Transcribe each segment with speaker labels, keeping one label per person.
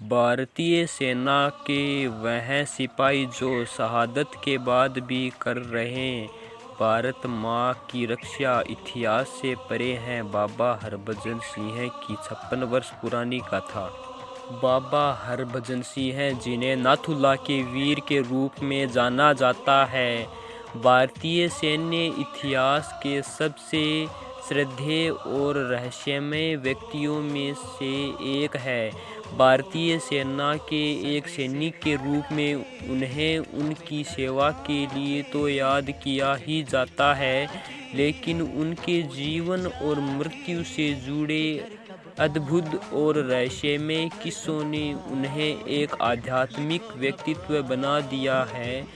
Speaker 1: भारतीय सेना के वह सिपाही जो शहादत के बाद भी कर रहे भारत माँ की रक्षा इतिहास से परे हैं। बाबा हरभजन सिंह की 56 वर्ष पुरानी गाथा। बाबा हरभजन सिंह, जिन्हें नाथुला के वीर के रूप में जाना जाता है, भारतीय सैन्य इतिहास के सबसे श्रद्धेय और रहस्यमय व्यक्तियों में से एक है। भारतीय सेना के एक सैनिक के रूप में उन्हें उनकी सेवा के लिए तो याद किया ही जाता है, लेकिन उनके जीवन और मृत्यु से जुड़े अद्भुत और रहस्यमय किस्सों ने उन्हें एक आध्यात्मिक व्यक्तित्व बना दिया है।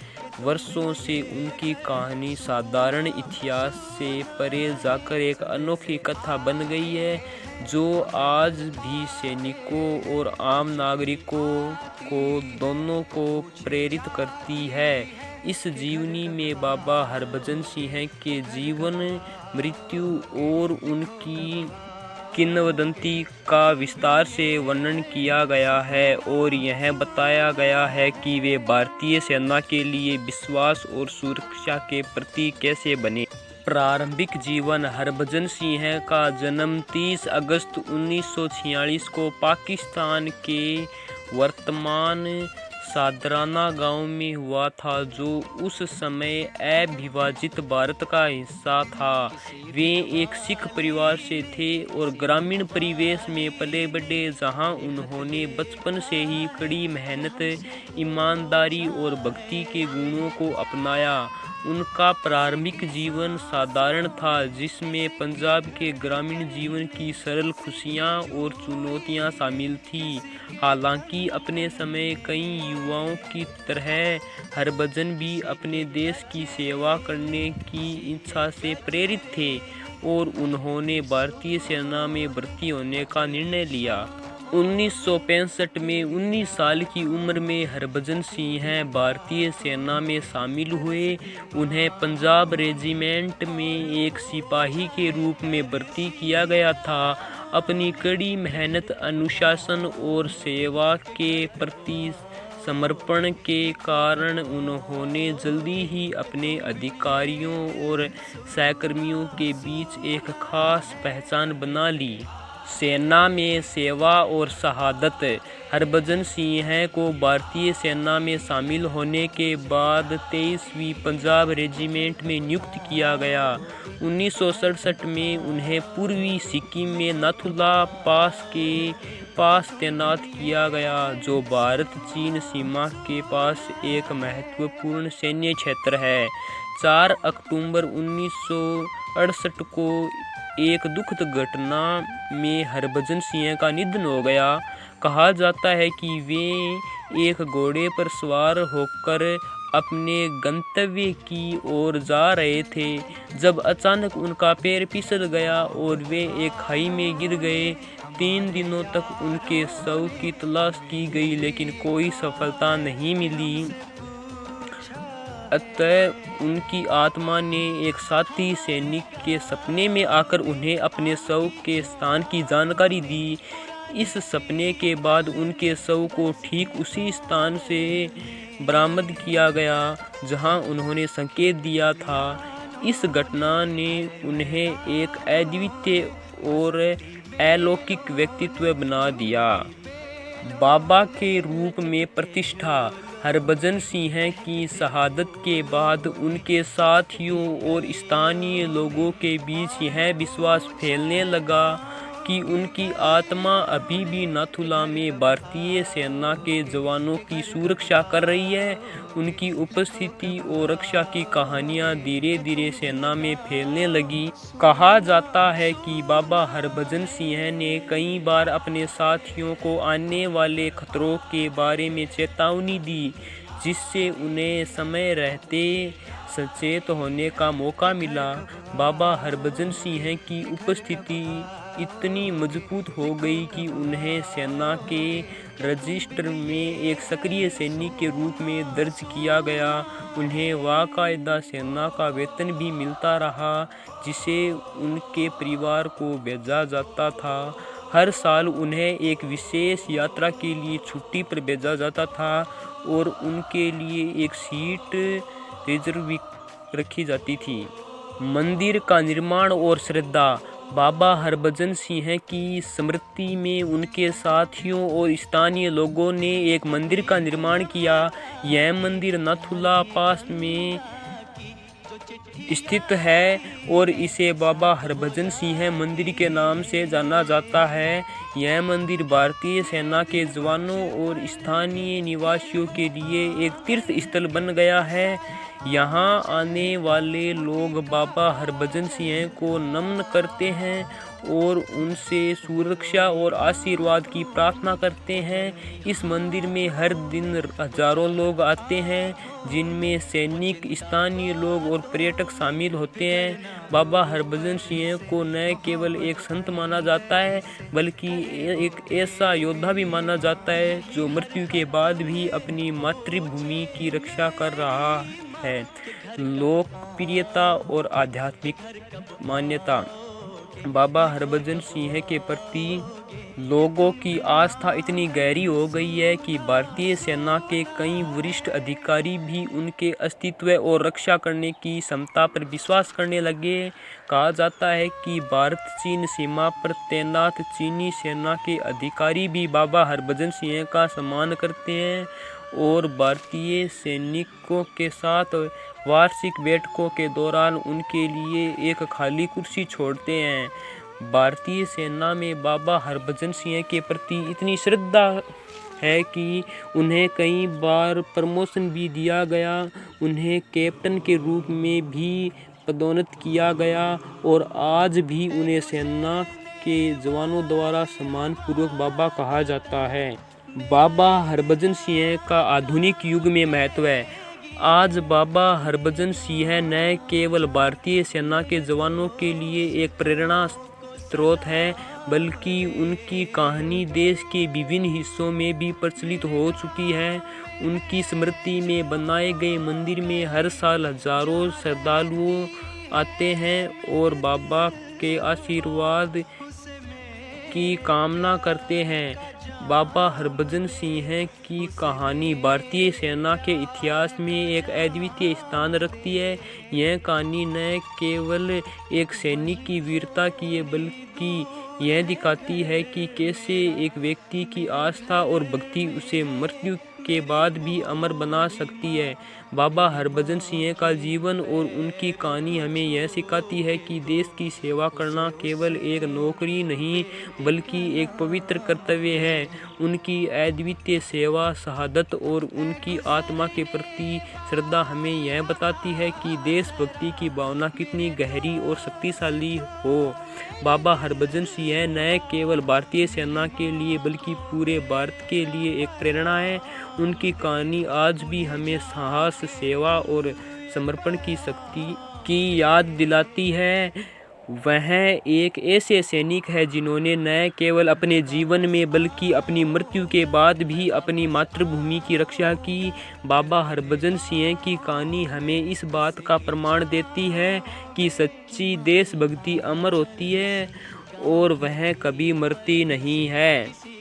Speaker 1: वर्षों से उनकी कहानी साधारण इतिहास से परे जाकर एक अनोखी कथा बन गई है, जो आज भी सैनिकों और आम नागरिकों को दोनों को प्रेरित करती है। इस जीवनी में बाबा हरभजन सिंह के जीवन, मृत्यु और उनकी किंवदंती का विस्तार से वर्णन किया गया है और यह बताया गया है कि वे भारतीय सेना के लिए विश्वास और सुरक्षा के प्रतीक कैसे बने। प्रारंभिक जीवन। हरभजन सिंह का जन्म 30 अगस्त 1946 को पाकिस्तान के वर्तमान सादराना गांव में हुआ था, जो उस समय अविभाजित भारत का हिस्सा था। वे एक सिख परिवार से थे और ग्रामीण परिवेश में पले बढ़े, जहां उन्होंने बचपन से ही कड़ी मेहनत, ईमानदारी और भक्ति के गुणों को अपनाया। उनका प्रारंभिक जीवन साधारण था, जिसमें पंजाब के ग्रामीण जीवन की सरल खुशियां और चुनौतियां शामिल थीं। हालांकि अपने समय कई युवाओं की तरह हरभजन भी अपने देश की सेवा करने की इच्छा से प्रेरित थे और उन्होंने भारतीय सेना में भर्ती होने का निर्णय लिया। 1965 में 19 साल की उम्र में हरभजन सिंह भारतीय सेना में शामिल हुए। उन्हें पंजाब रेजिमेंट में एक सिपाही के रूप में भर्ती किया गया था। अपनी कड़ी मेहनत, अनुशासन और सेवा के प्रति समर्पण के कारण उन्होंने जल्दी ही अपने अधिकारियों और सहकर्मियों के बीच एक खास पहचान बना ली। सेना में सेवा और शहादत। हरभजन सिंह को भारतीय सेना में शामिल होने के बाद 23वीं पंजाब रेजिमेंट में नियुक्त किया गया। 1967 में उन्हें पूर्वी सिक्किम में नाथुला पास के पास तैनात किया गया, जो भारत चीन सीमा के पास एक महत्वपूर्ण सैन्य क्षेत्र है। 4 अक्टूबर 1968 को एक दुखद घटना में हरभजन सिंह का निधन हो गया। कहा जाता है कि वे एक घोड़े पर सवार होकर अपने गंतव्य की ओर जा रहे थे, जब अचानक उनका पैर फिसल गया और वे एक खाई में गिर गए। 3 दिनों तक उनके शव की तलाश की गई, लेकिन कोई सफलता नहीं मिली। अतः उनकी आत्मा ने एक साथी सैनिक के सपने में आकर उन्हें अपने शव के स्थान की जानकारी दी। इस सपने के बाद उनके शव को ठीक उसी स्थान से बरामद किया गया जहां उन्होंने संकेत दिया था। इस घटना ने उन्हें एक अद्वितीय और अलौकिक व्यक्तित्व बना दिया। बाबा के रूप में प्रतिष्ठा। हरभजन सिंह की शहादत के बाद उनके साथियों और स्थानीय लोगों के बीच यह विश्वास फैलने लगा कि उनकी आत्मा अभी भी नाथुला में भारतीय सेना के जवानों की सुरक्षा कर रही है। उनकी उपस्थिति और रक्षा की कहानियां धीरे धीरे सेना में फैलने लगी। कहा जाता है कि बाबा हरभजन सिंह ने कई बार अपने साथियों को आने वाले खतरों के बारे में चेतावनी दी, जिससे उन्हें समय रहते सचेत होने का मौका मिला। बाबा हरभजन सिंह की उपस्थिति इतनी मजबूत हो गई कि उन्हें सेना के रजिस्टर में एक सक्रिय सैनिक के रूप में दर्ज किया गया। उन्हें बाकायदा सेना का वेतन भी मिलता रहा, जिसे उनके परिवार को भेजा जाता था। हर साल उन्हें एक विशेष यात्रा के लिए छुट्टी पर भेजा जाता था और उनके लिए एक सीट रिजर्व रखी जाती थी। मंदिर का निर्माण और श्रद्धा। बाबा हरभजन सिंह की स्मृति में उनके साथियों और स्थानीय लोगों ने एक मंदिर का निर्माण किया। यह मंदिर नाथुला पास में स्थित है और इसे बाबा हरभजन सिंह मंदिर के नाम से जाना जाता है। यह मंदिर भारतीय सेना के जवानों और स्थानीय निवासियों के लिए एक तीर्थ स्थल बन गया है। यहाँ आने वाले लोग बाबा हरभजन सिंह को नमन करते हैं और उनसे सुरक्षा और आशीर्वाद की प्रार्थना करते हैं। इस मंदिर में हर दिन हजारों लोग आते हैं, जिनमें सैनिक, स्थानीय लोग और पर्यटक शामिल होते हैं। बाबा हरभजन सिंह को न केवल एक संत माना जाता है, बल्कि एक ऐसा योद्धा भी माना जाता है जो मृत्यु के बाद भी अपनी मातृभूमि की रक्षा कर रहा है। लोकप्रियता और आध्यात्मिक मान्यता। बाबा हरभजन सिंह के प्रति लोगों की आस्था इतनी गहरी हो गई है कि भारतीय सेना के कई वरिष्ठ अधिकारी भी उनके अस्तित्व और रक्षा करने की क्षमता पर विश्वास करने लगे। कहा जाता है कि भारत चीन सीमा पर तैनात चीनी सेना के अधिकारी भी बाबा हरभजन सिंह का सम्मान करते हैं और भारतीय सैनिकों के साथ वार्षिक बैठकों के दौरान उनके लिए एक खाली कुर्सी छोड़ते हैं। भारतीय सेना में बाबा हरभजन सिंह के प्रति इतनी श्रद्धा है कि उन्हें कई बार प्रमोशन भी दिया गया, उन्हें कैप्टन के रूप में भी पदोन्नत किया गया और आज भी उन्हें सेना के जवानों द्वारा सम्मानपूर्वक बाबा कहा जाता है। बाबा हरभजन सिंह का आधुनिक युग में महत्व है। आज बाबा हरभजन सिंह न केवल भारतीय सेना के जवानों के लिए एक प्रेरणा स्रोत है, बल्कि उनकी कहानी देश के विभिन्न हिस्सों में भी प्रचलित हो चुकी है। उनकी स्मृति में बनाए गए मंदिर में हर साल हजारों श्रद्धालु आते हैं और बाबा के आशीर्वाद की कामना करते हैं। बाबा हरभजन सिंह की कहानी भारतीय सेना के इतिहास में एक अद्वितीय स्थान रखती है। यह कहानी न केवल एक सैनिक की वीरता की है, बल्कि यह दिखाती है कि कैसे एक व्यक्ति की आस्था और भक्ति उसे मृत्यु के बाद भी अमर बना सकती है। बाबा हरभजन सिंह का जीवन और उनकी कहानी हमें यह सिखाती है कि देश की सेवा करना केवल एक नौकरी नहीं, बल्कि एक पवित्र कर्तव्य है। उनकी अद्वितीय सेवा, शहादत और उनकी आत्मा के प्रति श्रद्धा हमें यह बताती है कि देशभक्ति की भावना कितनी गहरी और शक्तिशाली हो। बाबा हरभजन सिंह न केवल भारतीय सेना के लिए बल्कि पूरे भारत के लिए एक प्रेरणा है। उनकी कहानी आज भी हमें साहस, सेवा और समर्पण की शक्ति की याद दिलाती है। वह एक ऐसे सैनिक है जिन्होंने न केवल अपने जीवन में बल्कि अपनी मृत्यु के बाद भी अपनी मातृभूमि की रक्षा की। बाबा हरभजन सिंह की कहानी हमें इस बात का प्रमाण देती है कि सच्ची देशभक्ति अमर होती है और वह कभी मरती नहीं है।